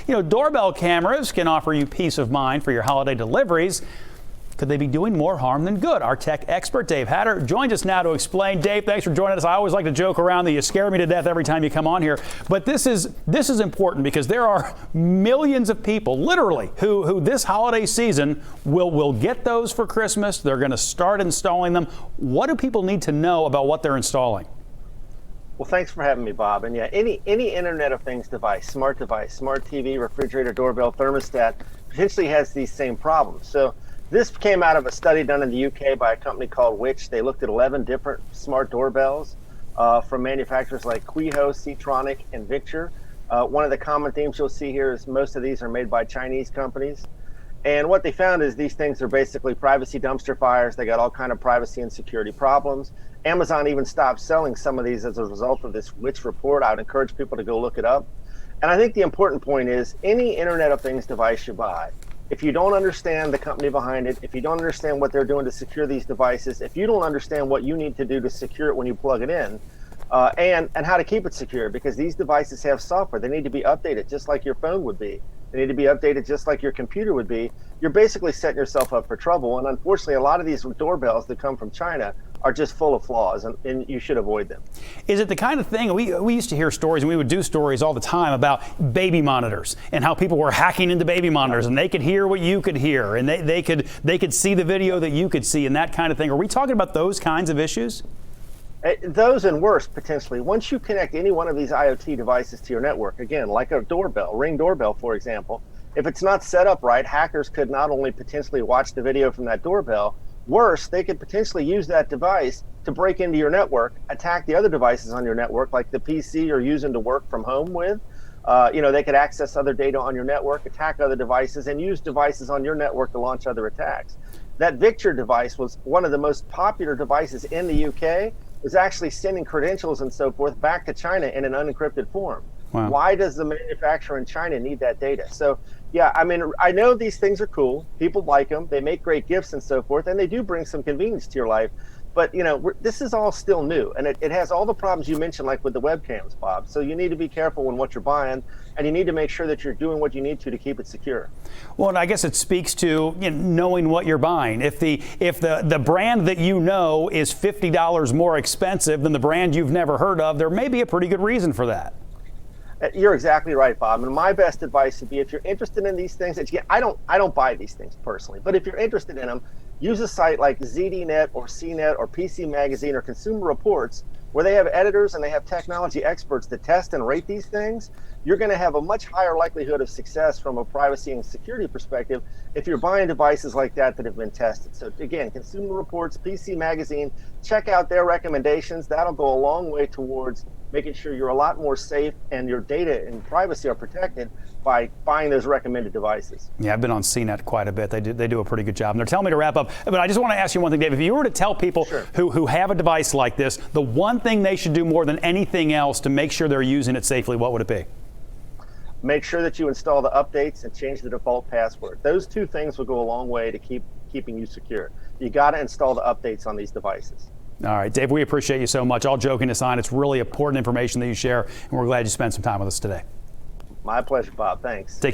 Doorbell cameras can offer you peace of mind for your holiday deliveries. Could they be doing more harm than good? Our tech expert, Dave Hatter, joins us now to explain. Dave, thanks for joining us. I always like to joke around that you scare me to death every time you come on here. But this is important because there are millions of people, literally, who this holiday season will get those for Christmas. They're going to start installing them. What do people need to know about what they're installing? Well, thanks for having me, Bob. And yeah, any Internet of Things device, smart TV, refrigerator, doorbell, thermostat, potentially has these same problems. So this came out of a study done in the UK by a company called Which. They looked at 11 different smart doorbells from manufacturers like Qiho, Seatronic, and Victure. One of the common themes you'll see here is most of these are made by Chinese companies. And what they found is these things are basically privacy dumpster fires. They got all kind of privacy and security problems. Amazon even stopped selling some of these as a result of this Which report. I would encourage people to go look it up. And I think the important point is any Internet of Things device you buy, if you don't understand the company behind it, if you don't understand what they're doing to secure these devices, if you don't understand what you need to do to secure it when you plug it in, and how to keep it secure, because these devices have software. They need to be updated just like your phone would be. They need to be updated just like your computer would be. You're basically setting yourself up for trouble. And unfortunately, a lot of these doorbells that come from China are just full of flaws, and you should avoid them. Is it the kind of thing, we used to hear stories, and we would do stories all the time about baby monitors and how people were hacking into baby monitors and they could hear what you could hear and they could see the video that you could see and that kind of thing. Are we talking about those kinds of issues? Those and worse, potentially. Once you connect any one of these IoT devices to your network, again, like a doorbell, Ring doorbell, for example, if it's not set up right, hackers could not only potentially watch the video from that doorbell, worse, they could potentially use that device to break into your network, attack the other devices on your network, like the PC you're using to work from home with. They could access other data on your network, attack other devices, and use devices on your network to launch other attacks. That Victure device was one of the most popular devices in the UK. Was actually sending credentials and so forth back to China in an unencrypted form. Wow. Why does the manufacturer in China need that data? So, yeah, I mean, I know these things are cool. People like them. They make great gifts and so forth, and they do bring some convenience to your life. But, this is all still new, and it has all the problems you mentioned, like with the webcams, Bob. So you need to be careful in what you're buying, and you need to make sure that you're doing what you need to keep it secure. Well, and I guess it speaks to knowing what you're buying. If the brand that you know is $50 more expensive than the brand you've never heard of, there may be a pretty good reason for that. You're exactly right, Bob. And my best advice would be, if you're interested in these things, I don't buy these things personally, but if you're interested in them, use a site like ZDNet or CNET or PC Magazine or Consumer Reports, where they have editors and they have technology experts that test and rate these things. You're going to have a much higher likelihood of success from a privacy and security perspective if you're buying devices like that have been tested. So again, Consumer Reports, PC Magazine, check out their recommendations. That'll go a long way towards making sure you're a lot more safe and your data and privacy are protected by buying those recommended devices. Yeah, I've been on CNET quite a bit. They do a pretty good job. And they're telling me to wrap up. But I just want to ask you one thing, Dave. If you were to tell people who have a device like this, the one thing they should do more than anything else to make sure they're using it safely, what would it be? Make sure that you install the updates and change the default password. Those two things will go a long way to keeping you secure. You got to install the updates on these devices. All right, Dave, we appreciate you so much. All joking aside, it's really important information that you share, and we're glad you spent some time with us today. My pleasure, Bob. Thanks. Take care.